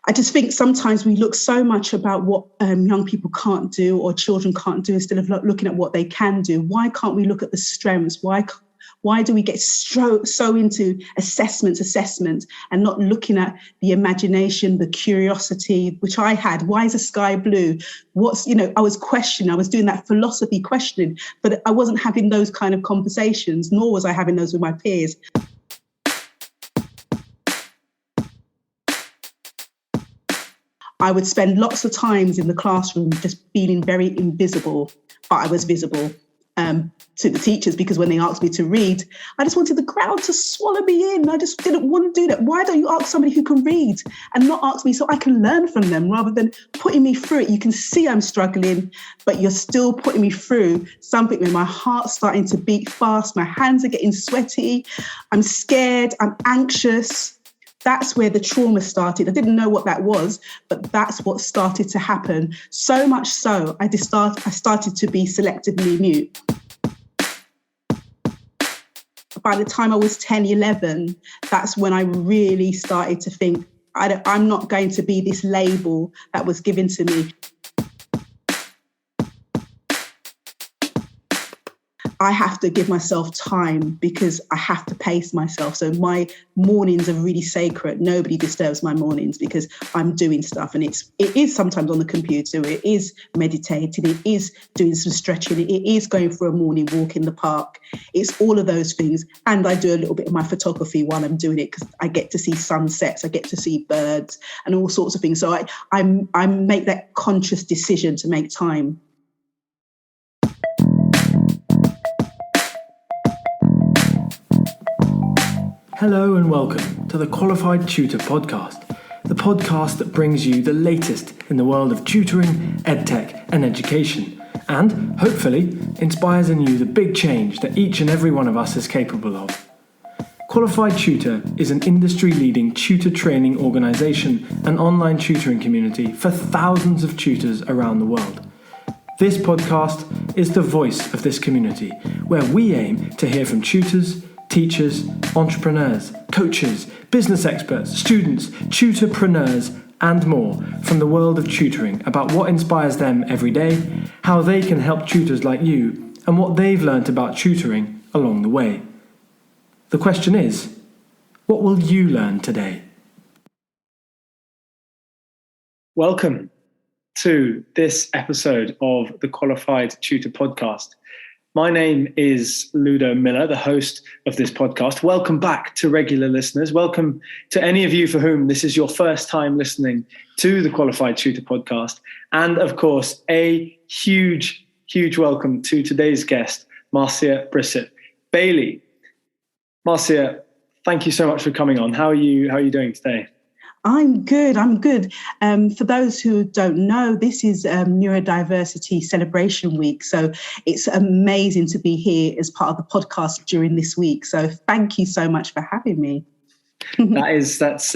I just think sometimes we look so much about what young people can't do or children can't do instead of looking at what they can do. Why can't we look at the strengths? Why do we get so into assessment and not looking at the imagination, the curiosity, which I had? Why is the sky blue? I was questioning, I was doing that philosophy questioning, but I wasn't having those kind of conversations, nor was I having those with my peers. I would spend lots of times in the classroom just feeling very invisible, but I was visible to the teachers, because when they asked me to read, I just wanted the crowd to swallow me in. I just didn't want to do that. Why don't you ask somebody who can read and not ask me so I can learn from them rather than putting me through it? You can see I'm struggling, but you're still putting me through something where my heart's starting to beat fast. My hands are getting sweaty. I'm scared. I'm anxious. That's where the trauma started. I didn't know what that was, but that's what started to happen. So much so, I started to be selectively mute. By the time I was 10, 11, that's when I really started to think, I'm not going to be this label that was given to me. I have to give myself time because I have to pace myself. So my mornings are really sacred. Nobody disturbs my mornings because I'm doing stuff. And it is sometimes on the computer. It is meditating. It is doing some stretching. It is going for a morning walk in the park. It's all of those things. And I do a little bit of my photography while I'm doing it because I get to see sunsets. I get to see birds and all sorts of things. So I make that conscious decision to make time. Hello and welcome to the Qualified Tutor Podcast, the podcast that brings you the latest in the world of tutoring, edtech and education, and hopefully inspires in you the big change that each and every one of us is capable of. Qualified Tutor is an industry-leading tutor training organisation and online tutoring community for thousands of tutors around the world. This podcast is the voice of this community, where we aim to hear from tutors, teachers, entrepreneurs, coaches, business experts, students, tutorpreneurs, and more from the world of tutoring about what inspires them every day, how they can help tutors like you, and what they've learnt about tutoring along the way. The question is, what will you learn today? Welcome to this episode of the Qualified Tutor Podcast. My name is Ludo Miller, the host of this podcast. Welcome back to regular listeners. Welcome to any of you for whom this is your first time listening to the Qualified Tutor Podcast. And of course, a huge welcome to today's guest, Marcia Briss. Bailey. Marcia, thank you so much for coming on. How are you doing today? I'm good. For those who don't know, this is Neurodiversity Celebration Week. So it's amazing to be here as part of the podcast during this week. So thank you so much for having me. That's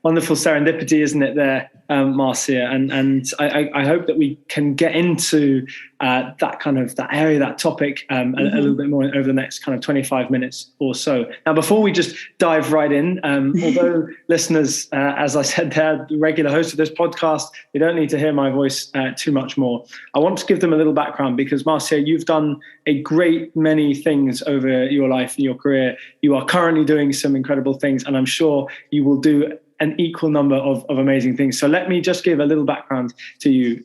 wonderful serendipity, isn't it, there, Marcia? And I hope that we can get into that area, that topic a little bit more over the next kind of 25 minutes or so. Now, before we just dive right in, although listeners, as I said, they're the regular host of this podcast, they don't need to hear my voice too much more. I want to give them a little background because, Marcia, you've done a great many things over your life and your career. You are currently doing some incredible things, and I'm sure you will do an equal number of amazing things. So let me just give a little background to you.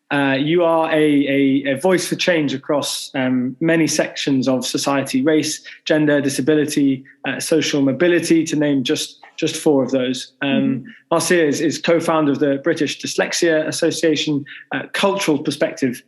You are a voice for change across many sections of society: race, gender, disability, social mobility, to name just four of those. Marcia is co-founder of the British Dyslexia Association Cultural Perspective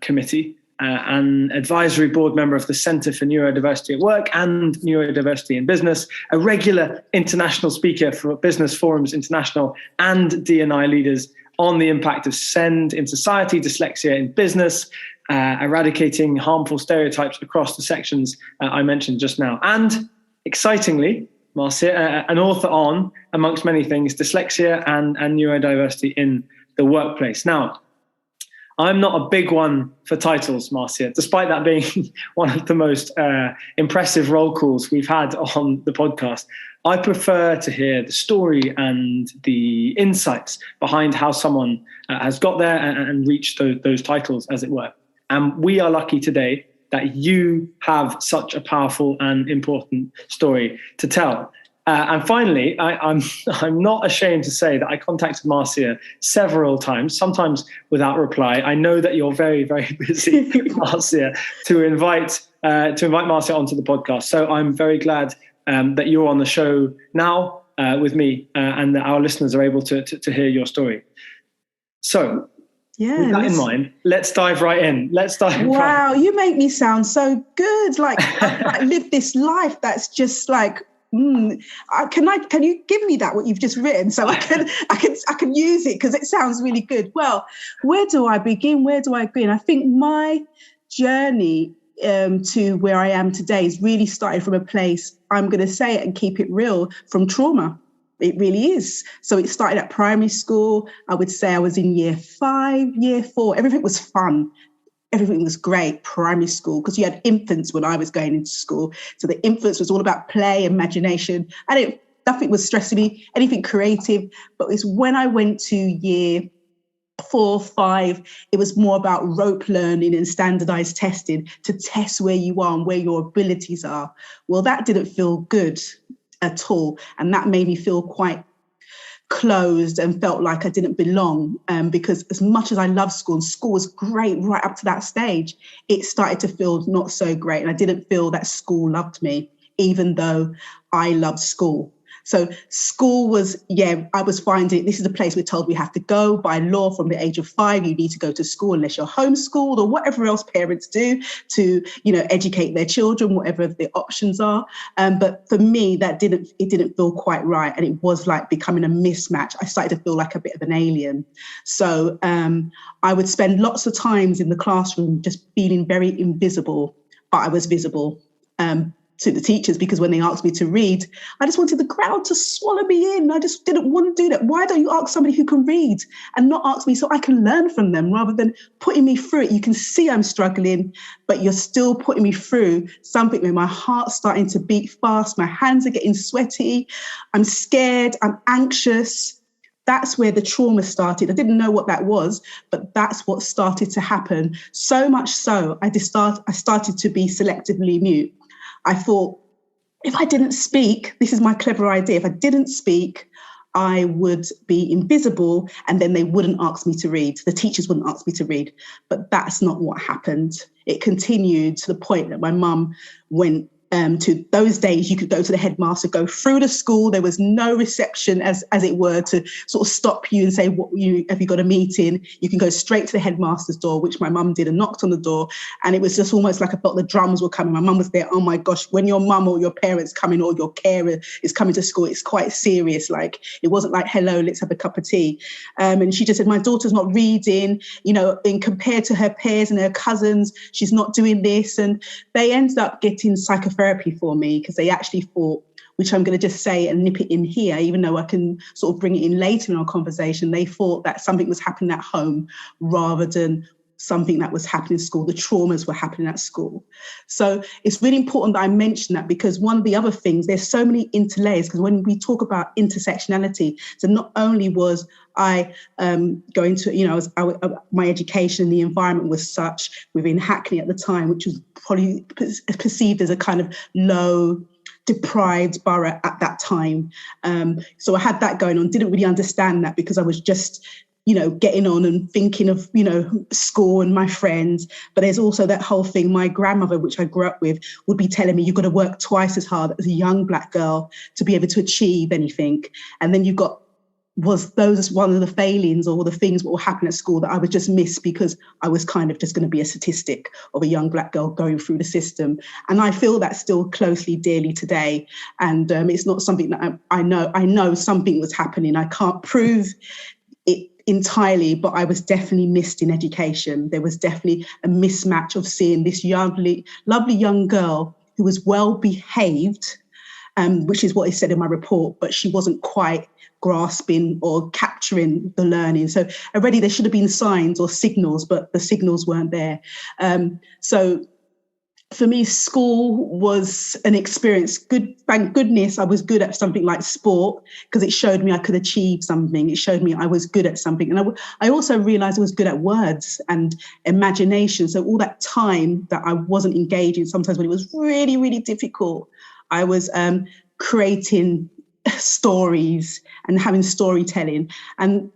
Committee, an advisory board member of the Centre for Neurodiversity at Work and Neurodiversity in Business, a regular international speaker for Business Forums International and D&I leaders on the impact of SEND in society, dyslexia in business, eradicating harmful stereotypes across the sections I mentioned just now. And excitingly, Marcia, an author on, amongst many things, dyslexia and neurodiversity in the workplace. Now, I'm not a big one for titles, Marcia, despite that being one of the most impressive roll calls we've had on the podcast. I prefer to hear the story and the insights behind how someone has got there and reached those titles, as it were. And we are lucky today that you have such a powerful and important story to tell. And finally, I'm not ashamed to say that I contacted Marcia several times, sometimes without reply. I know that you're very, very busy, Marcia, to invite Marcia onto the podcast. So I'm very glad that you're on the show now with me, and that our listeners are able to hear your story. So, with that in mind, let's dive right in. Wow, you make me sound so good. Like I've lived this life that's just like. Can you give me that what you've just written so I can use it, because it sounds really good. Well, where do I begin? I think my journey to where I am today is really started from a place, I'm going to say it and keep it real, from trauma. It really is. So it started at primary school. I would say I was in year 5, year 4. Everything was fun. Everything was great, primary school, because you had infants when I was going into school. So the infants was all about play, imagination. Nothing was stressing me, anything creative. But it's when I went to year 4, 5, it was more about rote learning and standardized testing to test where you are and where your abilities are. Well, that didn't feel good at all. And that made me feel quite closed and felt like I didn't belong, because as much as I loved school, and school was great right up to that stage, it started to feel not so great. And I didn't feel that school loved me, even though I loved school. So school was, I was finding this is a place we're told we have to go by law from the age of 5. You need to go to school unless you're homeschooled or whatever else parents do to, educate their children, whatever the options are. But for me, it didn't feel quite right. And it was like becoming a mismatch. I started to feel like a bit of an alien. So I would spend lots of times in the classroom just feeling very invisible, but I was visible. To the teachers, because when they asked me to read, I just wanted the crowd to swallow me in. I just didn't want to do that. Why don't you ask somebody who can read and not ask me so I can learn from them, rather than putting me through it? You can see I'm struggling, but you're still putting me through something where my heart's starting to beat fast. My hands are getting sweaty. I'm scared. I'm anxious. That's where the trauma started. I didn't know what that was, but that's what started to happen. So much so, I started to be selectively mute. I thought, if I didn't speak, this is my clever idea, if I didn't speak, I would be invisible, and then they wouldn't ask me to read. The teachers wouldn't ask me to read. But that's not what happened. It continued to the point that my mum went to those days, you could go to the headmaster, go through the school. There was no reception, as it were, to sort of stop you and say, have you got a meeting? You can go straight to the headmaster's door, which my mum did, and knocked on the door. And it was just almost like I felt the drums were coming. My mum was there. Oh my gosh, when your mum or your parents coming or your carer is coming to school, it's quite serious. Like, it wasn't like, hello, let's have a cup of tea. And she just said, my daughter's not reading, in compared to her peers and her cousins, she's not doing this. And they ended up getting psychotherapy for me, because they actually thought, which I'm going to just say and nip it in here, even though I can sort of bring it in later in our conversation, they thought that something was happening at home rather than something that was happening in school. The traumas were happening at school. So it's really important that I mention that, because one of the other things, there's so many interlayers, because when we talk about intersectionality, so not only was I going to, my education, the environment was such within Hackney at the time, which was probably perceived as a kind of low, deprived borough at that time. So I had that going on, didn't really understand that, because I was just getting on and thinking of, school and my friends. But there's also that whole thing. My grandmother, which I grew up with, would be telling me, you've got to work twice as hard as a young Black girl to be able to achieve anything. And then those one of the failings or the things that will happen at school that I would just miss, because I was kind of just going to be a statistic of a young Black girl going through the system. And I feel that still closely, dearly today. And it's not something that I know something was happening. I can't prove it entirely, but I was definitely missed in education. There was definitely a mismatch of seeing this lovely young girl who was well behaved, which is what is said in my report, but she wasn't quite grasping or capturing the learning. So already there should have been signs or signals, but the signals weren't there. So for me, school was an experience. Good, thank goodness I was good at something like sport, because it showed me I could achieve something. It showed me I was good at something. And I also realised I was good at words and imagination. So all that time that I wasn't engaging, sometimes when it was really, really difficult, I was creating stories and having storytelling. And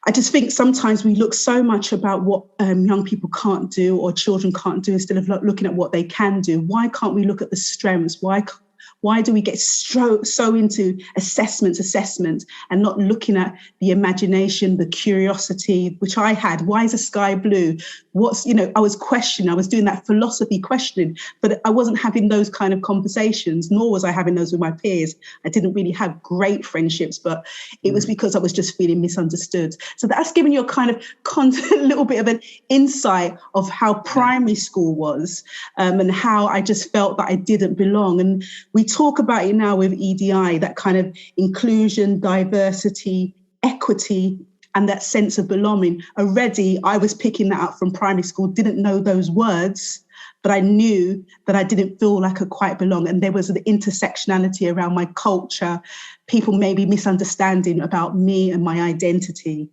I just think sometimes we look so much about what young people can't do or children can't do instead of looking at what they can do. Why can't we look at the strengths? Why do we get so into assessment and not looking at the imagination, the curiosity, which I had? Why is the sky blue? I was questioning, I was doing that philosophy questioning, but I wasn't having those kind of conversations, nor was I having those with my peers. I didn't really have great friendships, but it was because I was just feeling misunderstood. So that's given you a kind of a little bit of an insight of how primary school was, and how I just felt that I didn't belong. And we talk about it now with EDI, that kind of inclusion, diversity, equity, and that sense of belonging. Already, I was picking that up from primary school, didn't know those words, but I knew that I didn't feel like I quite belong. And there was an intersectionality around my culture, people maybe misunderstanding about me and my identity.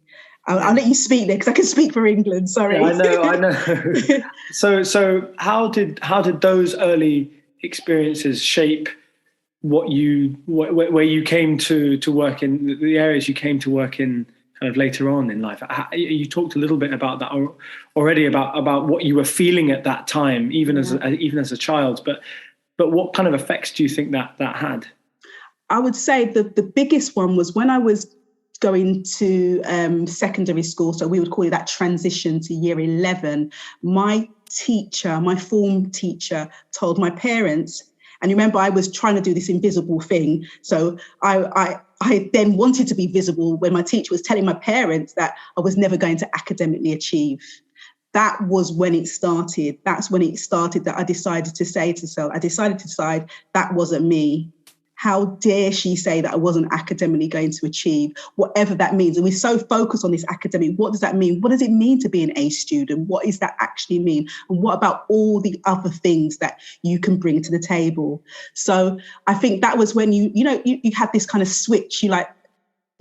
I'll let you speak there because I can speak for England. Sorry. Yeah, I know. So how did those early experiences shape where you came to work in, the areas you came to work in kind of later on in life? You talked a little bit about that already, about what you were feeling at that time, even as a child. But what kind of effects do you think that had? I would say the biggest one was when I was going to secondary school. So we would call it that transition to year 11. My form teacher told my parents, and remember, I was trying to do this invisible thing. So I then wanted to be visible when my teacher was telling my parents that I was never going to academically achieve. That was when it started. That's when it started that I decided to say to self, I decided to decide that wasn't me. How dare she say that I wasn't academically going to achieve, whatever that means. And we're so focused on this academic. What does that mean? What does it mean to be an A student? What does that actually mean? And what about all the other things that you can bring to the table? So I think that was when you had this kind of switch. You like,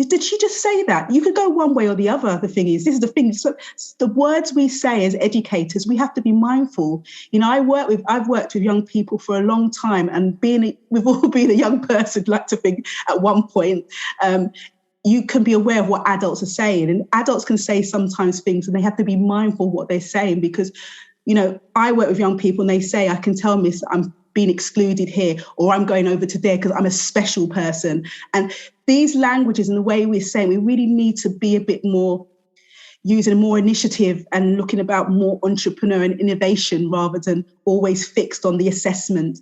did she just say that? You could go one way or the other. The thing is, this is the thing. So the words we say as educators, we have to be mindful. I've worked with young people for a long time, and we've all been a young person, like to think at one point. You can be aware of what adults are saying, and adults can say sometimes things, and they have to be mindful of what they're saying because, I work with young people and they say, I can tell Miss, I'm being excluded here, or I'm going over to there because I'm a special person. And these languages and the way we're saying, we really need to be a bit more using more initiative and looking about more entrepreneur and innovation rather than always fixed on the assessment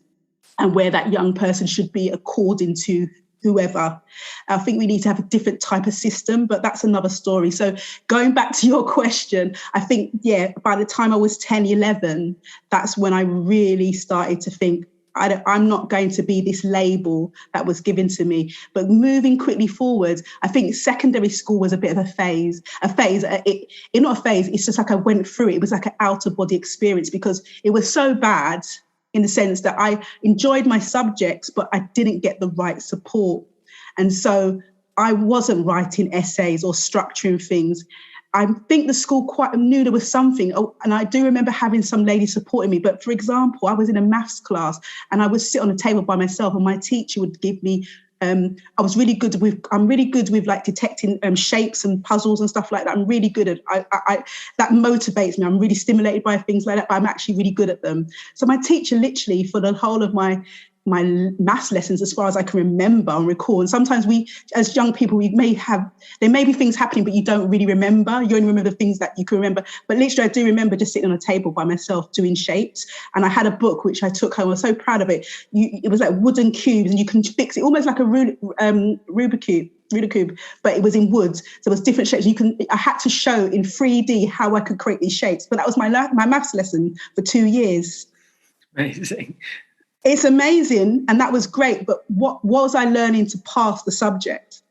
and where that young person should be according to whoever. I think we need to have a different type of system, but that's another story. So going back to your question, I think, by the time I was 10, 11, that's when I really started to think, I'm not going to be this label that was given to me. But moving quickly forward, I think secondary school was a bit of a phase. Not a phase, it's just like I went through it. It was like an out-of-body experience because it was so bad in the sense that I enjoyed my subjects, but I didn't get the right support. And so I wasn't writing essays or structuring things. I think the school quite knew there was something. And I do remember having some ladies supporting me. But for example, I was in a maths class and I would sit on a table by myself and my teacher would give me, I'm really good with like detecting shapes and puzzles and stuff like that. I'm really good at, that motivates me. I'm really stimulated by things like that, but I'm actually really good at them. So my teacher literally for the whole of my maths lessons, as far as I can remember and recall. And sometimes we, as young people, there may be things happening, but you don't really remember. You only remember the things that you can remember. But literally, I do remember just sitting on a table by myself doing shapes. And I had a book which I took home. I was so proud of it. It was like wooden cubes, and you can fix it almost like a Rubik's Cube, but it was in wood. So it was different shapes. I had to show in 3D how I could create these shapes. But that was my maths lesson for 2 years. Amazing. It's amazing, and that was great. But what was I learning to pass the subject?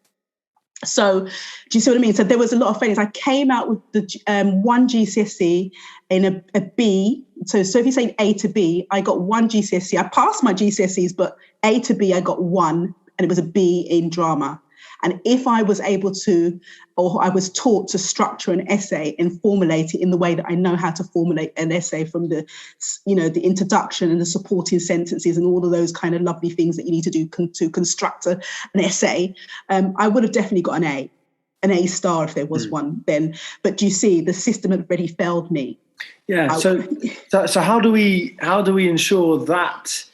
So do you see what I mean? So there was a lot of failures. I came out with the one GCSE in a B. So if you say A to B, I got one GCSE. I passed my GCSEs, but A to B, I got one, and it was a B in drama. And if I was able to, or I was taught to structure an essay and formulate it in the way that I know how to formulate an essay, from the, the introduction and the supporting sentences and all of those kind of lovely things that you need to do to construct an essay, I would have definitely got an A star if there was one then. But do you see, the system had already failed me. Yeah. So how do we ensure that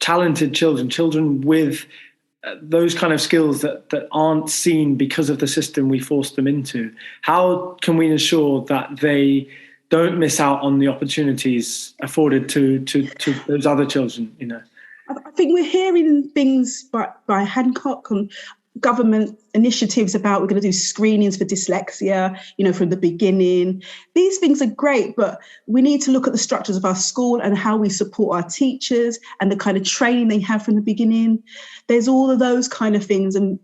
talented children with those kind of skills that aren't seen because of the system we force them into, how can we ensure that they don't miss out on the opportunities afforded to those other children? I think we're hearing things by Hancock on government initiatives about we're going to do screenings for dyslexia, from the beginning. These things are great, but we need to look at the structures of our school and how we support our teachers and the kind of training they have from the beginning. There's all of those kind of things. And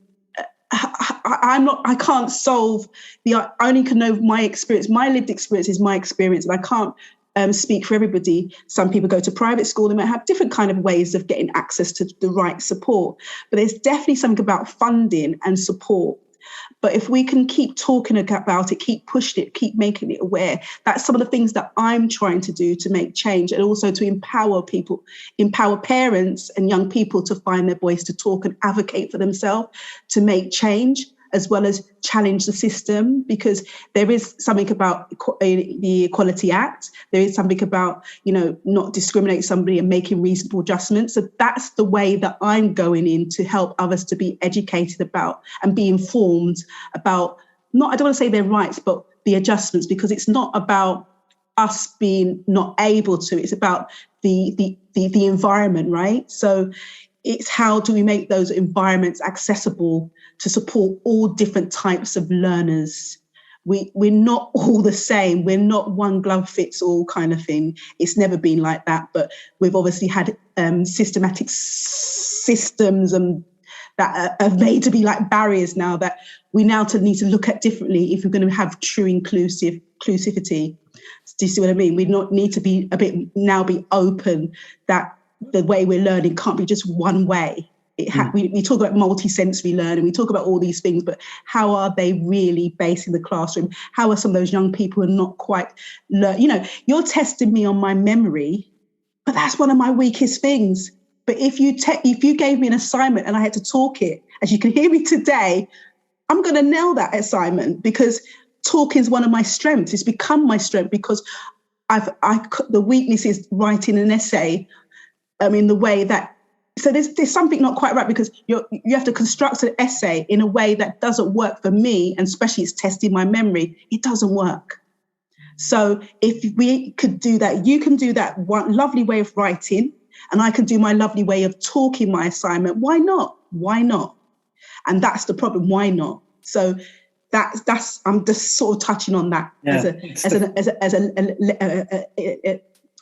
I can't solve I only can know my experience. My lived experience is my experience, and I can't speak for everybody. Some people go to private school, they might have different kind of ways of getting access to the right support, but there's definitely something about funding and support. But if we can keep talking about it, keep pushing it, keep making it aware, that's some of the things that I'm trying to do to make change, and also to empower parents and young people to find their voice, to talk and advocate for themselves, to make change, as well as challenge the system, because there is something about the Equality Act. There is something about, not discriminate somebody and making reasonable adjustments. So that's the way that I'm going in to help others to be educated about and be informed about, I don't want to say their rights, but the adjustments, because it's not about us being not able to, it's about the environment, right? So it's how do we make those environments accessible to support all different types of learners. We're not all the same. We're not one glove fits all kind of thing. It's never been like that, but we've obviously had systematic systems that are made to be like barriers now that we now need to look at differently if we're going to have true inclusivity. Do you see what I mean? We need to be be open that the way we're learning can't be just one way. We talk about multi-sensory learning, we talk about all these things, but how are they really based in the classroom? How are some of those young people who are not quite you're testing me on my memory, but that's one of my weakest things. But if you gave me an assignment and I had to talk it, as you can hear me today, I'm going to nail that assignment, because talking is one of my strengths. It's become my strength because the weakness is writing an essay in the way that, so there's something not quite right, because you have to construct an essay in a way that doesn't work for me, and especially it's testing my memory. It doesn't work. So if we could do that, you can do that one lovely way of writing, and I can do my lovely way of talking my assignment. Why not? Why not? And that's the problem. Why not? So that's I'm just sort of touching on that as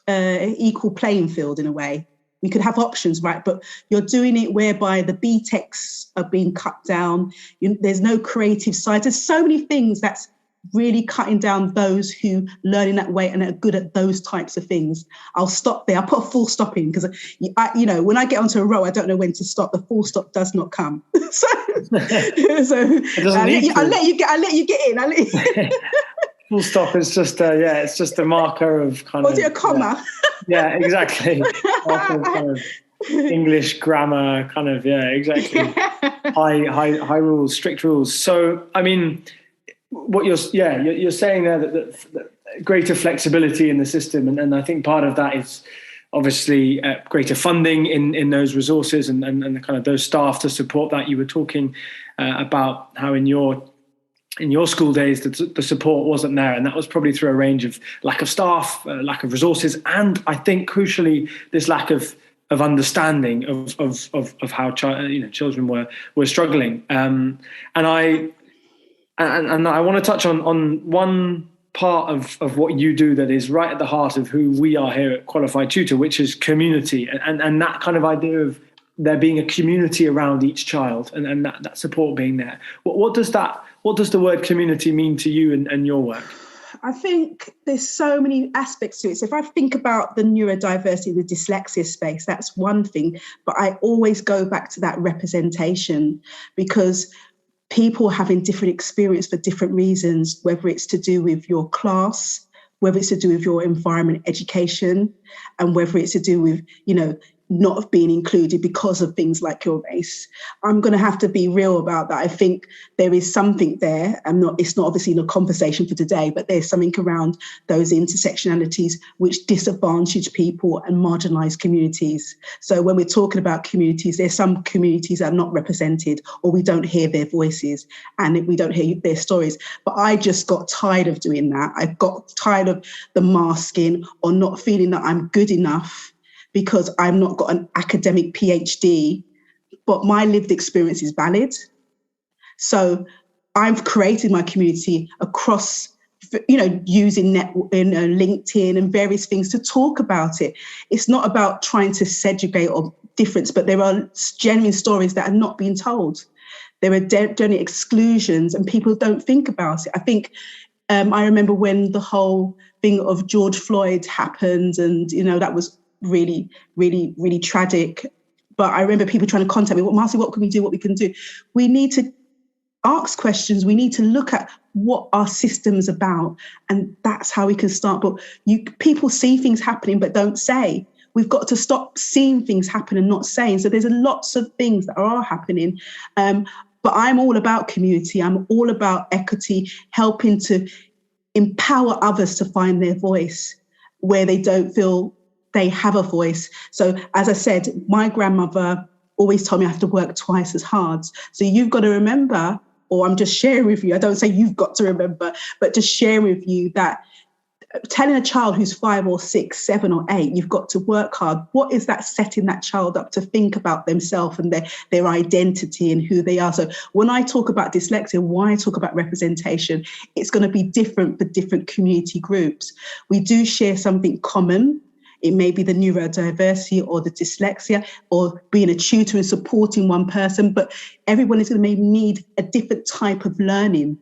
an equal playing field in a way. We could have options, right? But you're doing it whereby the BTECs are being cut down. There's no creative side. There's so many things that's really cutting down those who learn in that way and are good at those types of things. I'll stop there. I'll put a full stop in, because when I get onto a row, I don't know when to stop. The full stop does not come. so I'll let you get in. Full stop is just it's just a marker of kind of. Or do a comma? Yeah, exactly. Kind of English grammar, kind of exactly. High rules, strict rules. So I mean, what you're saying there that greater flexibility in the system, and I think part of that is obviously greater funding in those resources and the kind of those staff to support that. You were talking about how in your school days the support wasn't there, and that was probably through a range of lack of staff, lack of resources, and I think crucially this lack of understanding of how children were struggling. And I want to touch on one part of what you do that is right at the heart of who we are here at Qualified Tutor, which is community, and that kind of idea of there being a community around each child and that support being there. What does the word community mean to you and your work? I think there's so many aspects to it. So if I think about the neurodiversity, the dyslexia space, that's one thing. But I always go back to that representation, because people having different experience for different reasons, whether it's to do with your class, whether it's to do with your environment, education, and whether it's to do with, not being included because of things like your race. I'm going to have to be real about that. I think there is something there. It's not obviously in a conversation for today, but there's something around those intersectionalities which disadvantage people and marginalised communities. So when we're talking about communities, there's some communities that are not represented, or we don't hear their voices and we don't hear their stories. But I just got tired of doing that. I got tired of the masking or not feeling that I'm good enough because I've not got an academic PhD, but my lived experience is valid. So I've created my community across, using LinkedIn and various things to talk about it. It's not about trying to segregate or difference, but there are genuine stories that are not being told. There are genuine exclusions and people don't think about it. I think I remember when the whole thing of George Floyd happened, and, that was really, really, really tragic. But I remember people trying to contact me, Marcia, what can we do? What we can do? We need to ask questions. We need to look at what our system's about. And that's how we can start. But people see things happening, but don't say. We've got to stop seeing things happen and not saying. So there's lots of things that are happening. But I'm all about community. I'm all about equity, helping to empower others to find their voice where they don't feel they have a voice. So as I said, my grandmother always told me I have to work twice as hard. So you've got to remember, or I'm just sharing with you, I don't say you've got to remember, but just sharing with you that telling a child who's 5 or 6, 7 or 8, you've got to work hard. What is that setting that child up to think about themselves and their identity and who they are? So when I talk about dyslexia, why I talk about representation, it's going to be different for different community groups. We do share something common. It may be the neurodiversity or the dyslexia or being a tutor and supporting one person, but everyone is going to maybe need a different type of learning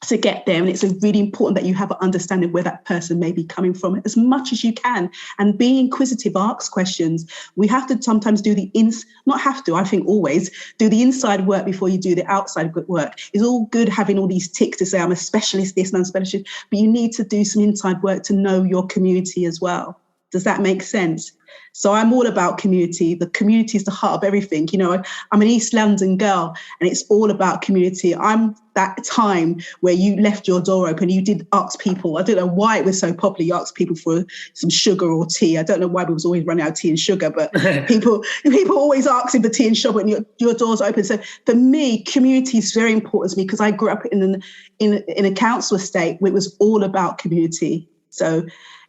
to get there. And it's really important that you have an understanding where that person may be coming from as much as you can. And be inquisitive, ask questions. We have to sometimes do I think always do the inside work before you do the outside work. It's all good having all these ticks to say I'm a specialist this and I'm a specialist, but you need to do some inside work to know your community as well. Does that make sense? So I'm all about community. The community is the heart of everything. I'm an East London girl and it's all about community. I'm that time where you left your door open, you did ask people. I don't know why it was so popular. You asked people for some sugar or tea. I don't know why we was always running out of tea and sugar, but people always asking for tea and sugar and your door's open. So for me, community is very important to me because I grew up in a council estate where it was all about community. So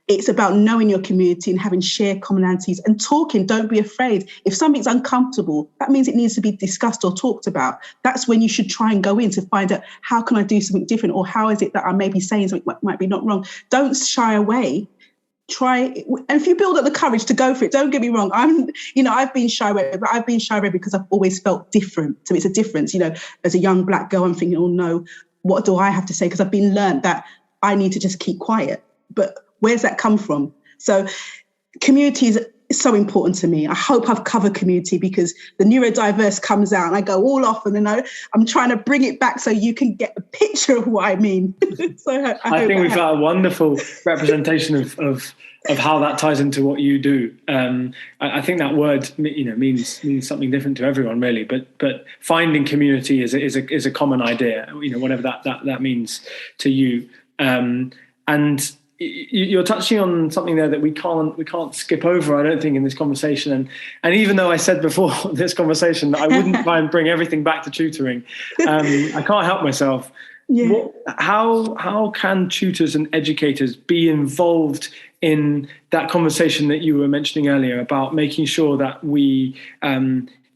it's about knowing your community and having shared commonalities and talking. Don't be afraid. If something's uncomfortable, that means it needs to be discussed or talked about. That's when you should try and go in to find out, how can I do something different? Or how is it that I may be saying something that might be not wrong? Don't shy away. Try, and if you build up the courage to go for it, don't get me wrong. I've been shy away, but I've been shy away because I've always felt different. So it's a difference. As a young black girl, I'm thinking, oh no, what do I have to say? Because I've been learned that I need to just keep quiet. But where's that come from? So community is so important to me. I hope I've covered community because the neurodiverse comes out and I go all off and then I'm trying to bring it back so you can get a picture of what I mean. So I think we've got a wonderful representation of how that ties into what you do. I think that word means something different to everyone really, but finding community is a common idea, whatever that means to you. And you're touching on something there that we can't skip over, I don't think, in this conversation. And even though I said before this conversation that I wouldn't try and bring everything back to tutoring, I can't help myself. Yeah. How can tutors and educators be involved in that conversation that you were mentioning earlier about making sure that we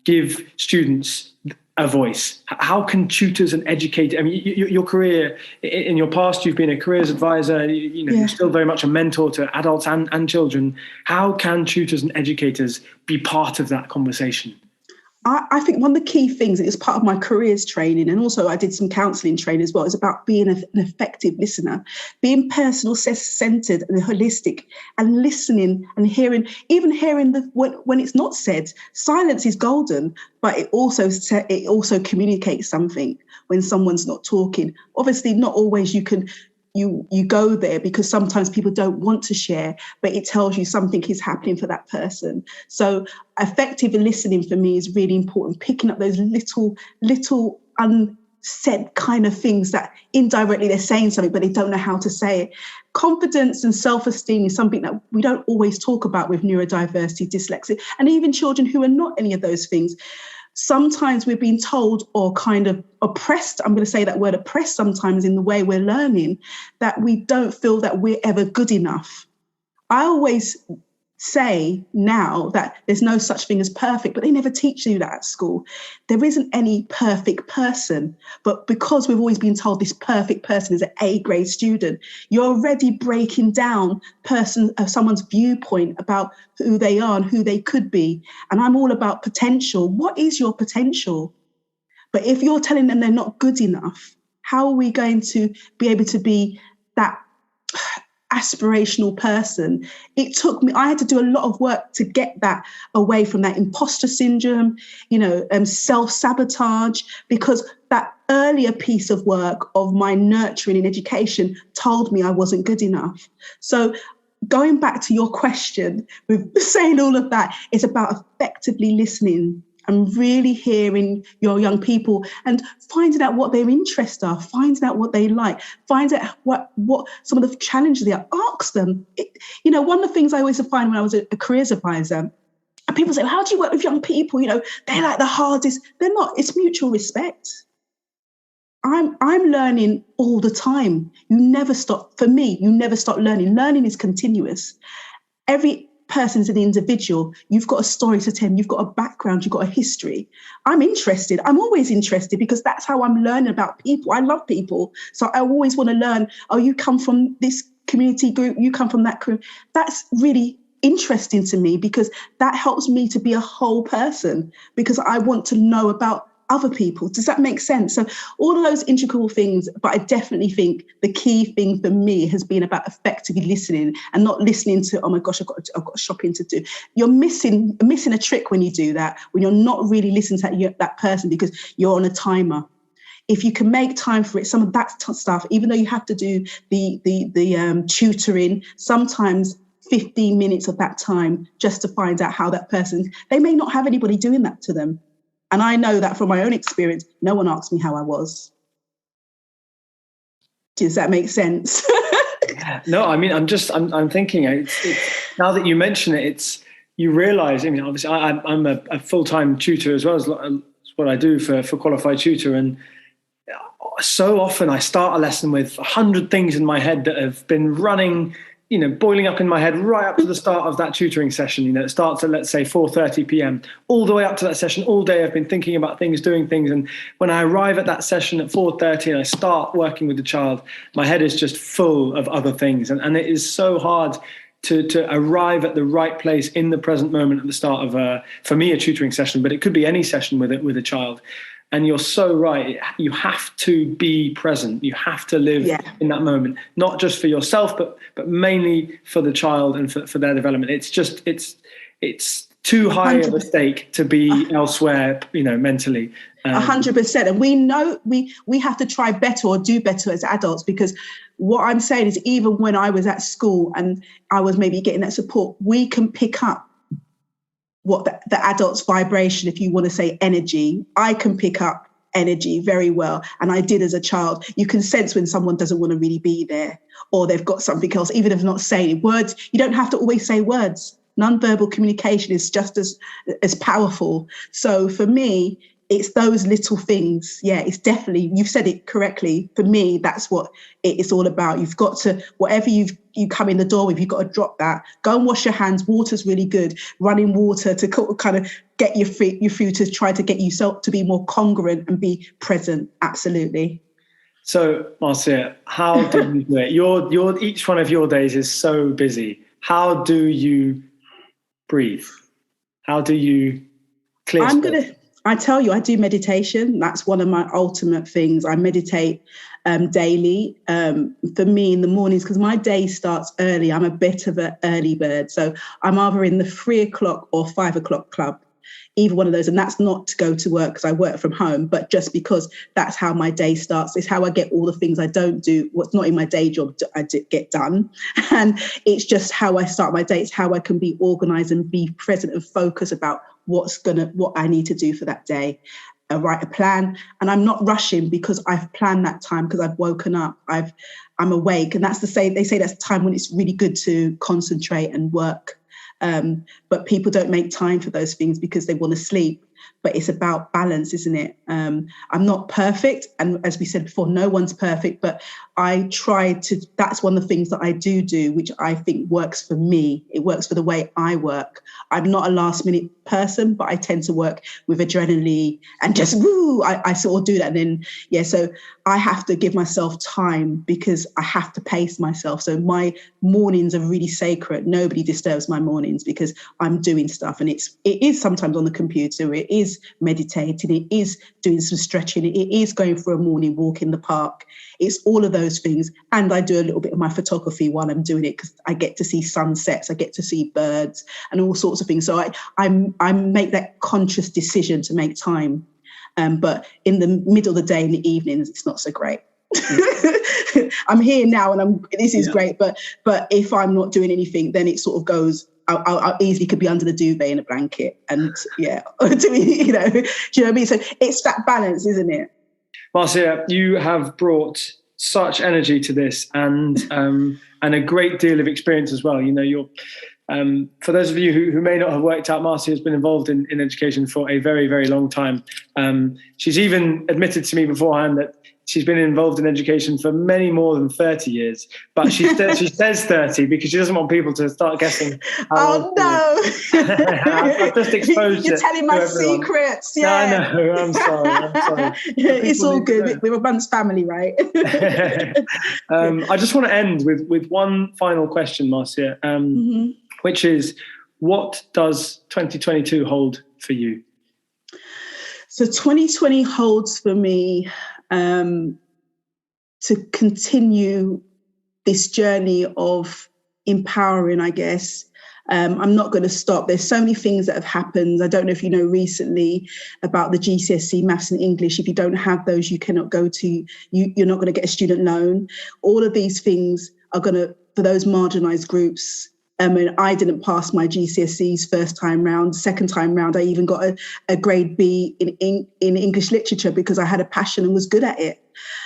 give students a voice? How can tutors and educators, your career, in your past, you've been a careers advisor, you're still very much a mentor to adults and children. How can tutors and educators be part of that conversation? I think one of the key things, and it's part of my careers training, and also I did some counselling training as well, is about being an effective listener, being personal, centred and holistic, and listening and hearing, even hearing when it's not said. Silence is golden, but it also communicates something when someone's not talking. Obviously, not always you go there, because sometimes people don't want to share, but it tells you something is happening for that person. So effective listening for me is really important, picking up those little unsaid kind of things that indirectly they're saying something, but they don't know how to say it. Confidence and self-esteem is something that we don't always talk about with neurodiversity, dyslexia, and even children who are not any of those things. Sometimes we're being told, or kind of oppressed, I'm going to say that word, oppressed sometimes, in the way we're learning, that we don't feel that we're ever good enough. I always say now that there's no such thing as perfect, but they never teach you that at school. There isn't any perfect person, but because we've always been told this perfect person is an A-grade student, you're already breaking down someone's viewpoint about who they are and who they could be. And I'm all about potential. What is your potential? But if you're telling them they're not good enough, how are we going to be able to be that aspirational person? It took me, I had to do a lot of work to get that away from that imposter syndrome, self-sabotage, because that earlier piece of work of my nurturing in education told me I wasn't good enough. So going back to your question, with saying all of that, it's about effectively listening and really hearing your young people and finding out what their interests are, finding out what they like, find out what some of the challenges they are. Ask them. One of the things I always find when I was a careers advisor, and people say, how do you work with young people? They're like the hardest. They're not. It's mutual respect. I'm learning all the time. You never stop. For me, you never stop learning. Learning is continuous. Every person is an individual. You've got a story to tell. You've got a background. You've got a history. I'm interested. I'm always interested, because that's how I'm learning about people. I love people. So I always want to learn. Oh, you come from this community group. You come from that group. That's really interesting to me, because that helps me to be a whole person, because I want to know about other people. Does that make sense? So all of those integral things, but I definitely think the key thing for me has been about effectively listening and not listening to, oh my gosh, I've got shopping to do. You're missing a trick when you do that, when you're not really listening to that person because you're on a timer. If you can make time for it, some of that stuff, even though you have to do the tutoring, sometimes 15 minutes of that time just to find out how that person, they may not have anybody doing that to them. And I know that from my own experience, no one asked me how I was. Does that make sense? No, I mean, I'm thinking, it's, now that you mention it, you realise, I mean, obviously I'm a full-time tutor as well as what I do for Qualified Tutor. And so often I start a lesson with 100 things in my head that have been running, boiling up in my head right up to the start of that tutoring session. It starts at, let's say, 4:30 p.m. All the way up to that session, all day I've been thinking about things, doing things. And when I arrive at that session at 4:30 and I start working with the child, my head is just full of other things. And it is so hard to arrive at the right place in the present moment at the start of, for me, a tutoring session, but it could be any session with a child. And you're so right. You have to be present. You have to live in that moment, not just for yourself, but mainly for the child and for their development. It's too high 100%. Of a stake to be elsewhere, mentally. 100%. And we know we have to try better or do better as adults, because what I'm saying is, even when I was at school and I was maybe getting that support, we can pick up what the adult's vibration, if you want to say energy. I can pick up energy very well, and I did as a child. You can sense when someone doesn't want to really be there, or they've got something else, even if not saying words. You don't have to always say words. Non-verbal communication is just as powerful. So for me, it's those little things. Yeah, it's definitely, you've said it correctly. For me, that's what it's all about. You've got to, whatever you come in the door with, you've got to drop that. Go and wash your hands. Water's really good. Running water to kind of get you through to try to get yourself to be more congruent and be present. Absolutely. So, Marcia, how do you do it? Your each one of your days is so busy. How do you breathe? How do you clear space? I tell you, I do meditation. That's one of my ultimate things. I meditate daily for me in the mornings because my day starts early. I'm a bit of an early bird. So I'm either in the 3 o'clock or 5 o'clock club, either one of those. And that's not to go to work because I work from home, but just because that's how my day starts. It's how I get all the things I don't do, what's not in my day job, I get done. And it's just how I start my day. It's how I can be organized and be present and focused about what I need to do for that day. Write a plan, and I'm not rushing because I've planned that time because I've woken up, I'm awake, and they say that's the time when it's really good to concentrate and work. But people don't make time for those things because they want to sleep. But it's about balance, isn't it? I'm not perfect. And as we said before, no one's perfect, but that's one of the things that I do, which I think works for me. It works for the way I work. I'm not a last minute person, but I tend to work with adrenaline and just, I sort of do that. And then, so I have to give myself time because I have to pace myself. So my mornings are really sacred. Nobody disturbs my mornings because I'm doing stuff. And it is sometimes on the computer. It is meditating. It is doing some stretching. It is going for a morning walk in the park. It's all of those things. And I do a little bit of my photography while I'm doing it because I get to see sunsets, I get to see birds and all sorts of things. So I make that conscious decision to make time. But in the middle of the day, in the evenings, it's not so great. I'm here now and this is great. But if I'm not doing anything, then it sort of goes, I easily could be under the duvet in a blanket. And do you know what I mean? So it's that balance, isn't it? Marcia, you have brought such energy to this and a great deal of experience as well. You're for those of you who may not have worked out, Marcia has been involved in education for a very, very long time. She's even admitted to me beforehand that she's been involved in education for many more than 30 years, but she says 30 because she doesn't want people to start guessing. Oh, no. I've just exposed You're telling my secrets. Yeah. No, I'm sorry. It's all good. We're a bunch family, right? I just want to end with one final question, Marcia, which is, what does 2022 hold for you? So 2020 holds for me to continue this journey of empowering, I guess. I'm not going to stop. There's so many things that have happened. I don't know if you know recently about the GCSE maths and English. If you don't have those, you cannot go to, you're not going to get a student loan. All of these things are going to, for those marginalised groups. I didn't pass my GCSEs first time round. Second time round, I even got a grade B in English literature because I had a passion and was good at it.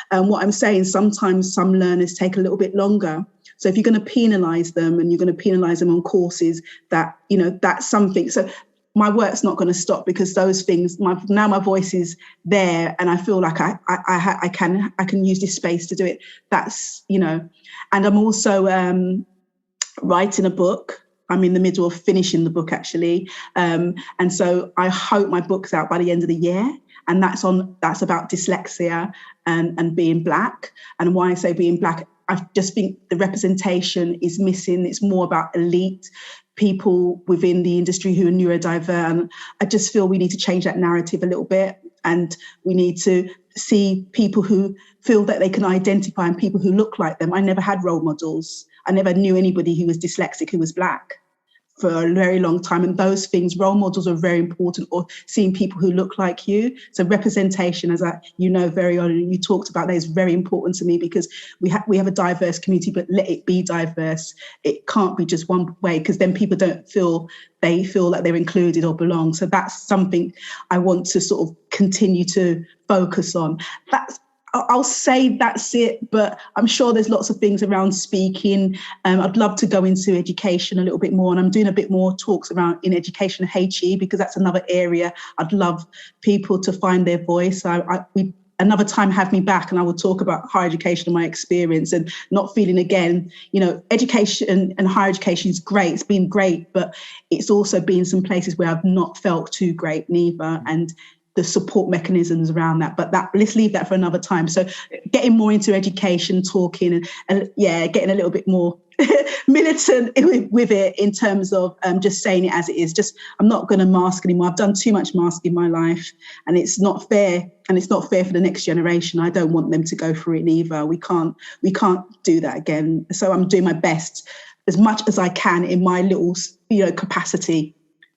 What I'm saying, sometimes some learners take a little bit longer. So if you're going to penalise them and you're going to penalise them on courses that, that's something. So my work's not going to stop because those things, now my voice is there and I feel like I can use this space to do it. That's, and I'm also writing a book. I'm in the middle of finishing the book, actually. And so I hope my book's out by the end of the year. And that's about dyslexia and being Black. And why I say being Black, I just think the representation is missing. It's more about elite people within the industry who are neurodivergent. And I just feel we need to change that narrative a little bit. And we need to see people who feel that they can identify and people who look like them. I never had role models. I never knew anybody who was dyslexic who was Black for a very long time. And those things, role models are very important, or seeing people who look like you. So representation, as very early, you talked about that, is very important to me because we have a diverse community, but let it be diverse. It can't be just one way because then people don't feel like they're included or belong. So that's something I want to sort of continue to focus on. I'll say that's it, but I'm sure there's lots of things around speaking. I'd love to go into education a little bit more, and I'm doing a bit more talks around in education HE because that's another area I'd love people to find their voice. Another time have me back and I will talk about higher education and my experience and not feeling again, education and higher education is great. It's been great, but it's also been some places where I've not felt too great neither. And the support mechanisms around that, but let's leave that for another time. So getting more into education, talking and getting a little bit more militant with it in terms of just saying it as it is. Just, I'm not going to mask anymore. I've done too much mask in my life, and it's not fair. And it's not fair for the next generation. I don't want them to go through it either. We can't do that again. So I'm doing my best as much as I can in my little, capacity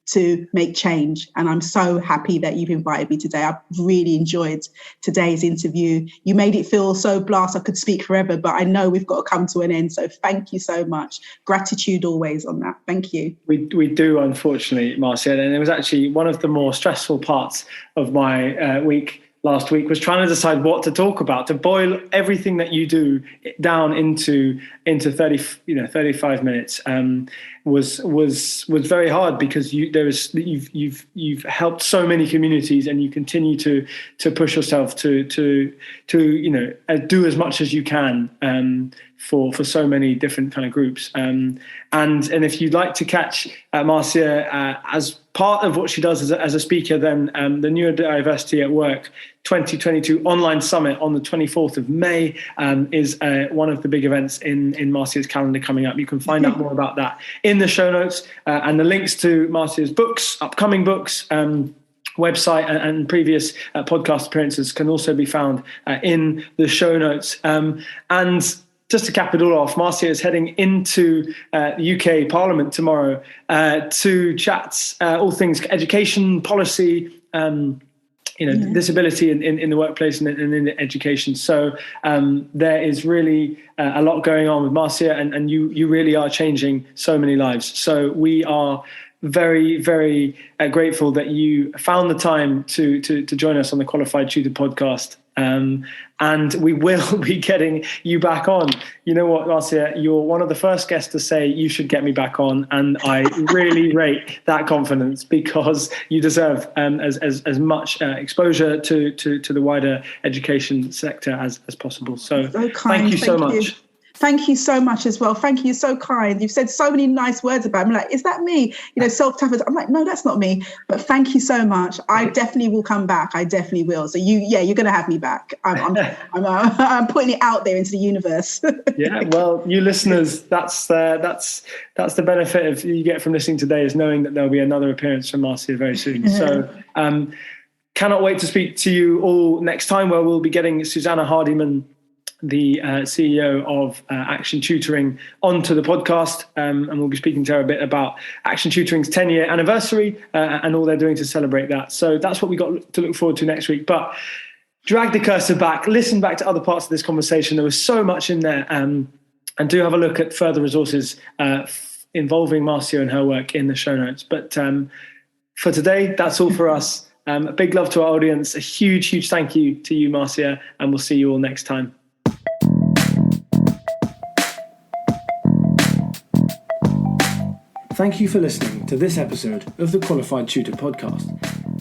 to make change. And I'm so happy that you've invited me today. I've really enjoyed today's interview. You made it feel so blast. I could speak forever, but I know we've got to come to an end. So thank you so much. Gratitude always on that. Thank you. We do, unfortunately, Marcia. And it was actually one of the more stressful parts of my week last week, was trying to decide what to talk about, to boil everything that you do down into 35 minutes. Was very hard, because you've helped so many communities, and you continue to push yourself to do as much as you can for so many different kind of groups. And if you'd like to catch Marcia as part of what she does as a speaker, then the Neurodiversity at Work 2022 online summit on the 24th of May is one of the big events in Marcia's calendar coming up. You can find out more about that in the show notes, and the links to Marcia's books, upcoming books, website, and previous podcast appearances can also be found in the show notes. And just to cap it all off, Marcia is heading into UK Parliament tomorrow to chat all things education, policy, disability in the workplace and in education. So there is really a lot going on with Marcia, and you really are changing so many lives. So we are very, very grateful that you found the time to join us on the Qualified Tutor podcast. And we will be getting you back on. You know what, Marcia, you're one of the first guests to say you should get me back on, and I really rate that confidence, because you deserve as much exposure to the wider education sector as possible. So thank you so much. Thank you so much as well. Thank you. So kind. You've said so many nice words about me. I'm like, is that me? Self-toughness. I'm like, no, that's not me. But thank you so much. I definitely will come back. I definitely will. So you're going to have me back. I'm putting it out there into the universe. Yeah. Well, you listeners, that's the benefit of you get from listening today, is knowing that there'll be another appearance from Marcia very soon. So cannot wait to speak to you all next time, where we'll be getting Susanna Hardiman, the CEO of Action Tutoring, onto the podcast, and we'll be speaking to her a bit about Action Tutoring's 10-year anniversary and all they're doing to celebrate that. So that's what we got to look forward to next week. But drag the cursor back, listen back to other parts of this conversation. There was so much in there, and do have a look at further resources involving Marcia and her work in the show notes. But for today, that's all for us. A big love to our audience, a huge, huge thank you to you, Marcia, and we'll see you all next time. Thank you for listening to this episode of the Qualified Tutor podcast.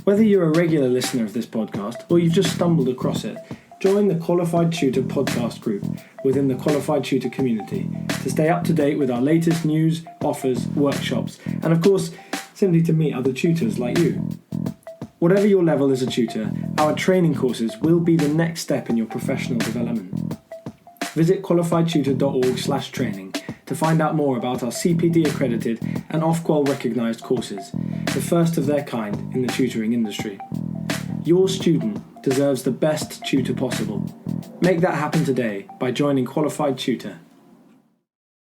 Whether you're a regular listener of this podcast or you've just stumbled across it, join the Qualified Tutor podcast group within the Qualified Tutor community to stay up to date with our latest news, offers, workshops, and of course, simply to meet other tutors like you. Whatever your level as a tutor, our training courses will be the next step in your professional development. Visit qualifiedtutor.org/training to find out more about our CPD accredited and Ofqual recognised courses, the first of their kind in the tutoring industry. Your student deserves the best tutor possible. Make that happen today by joining Qualified Tutor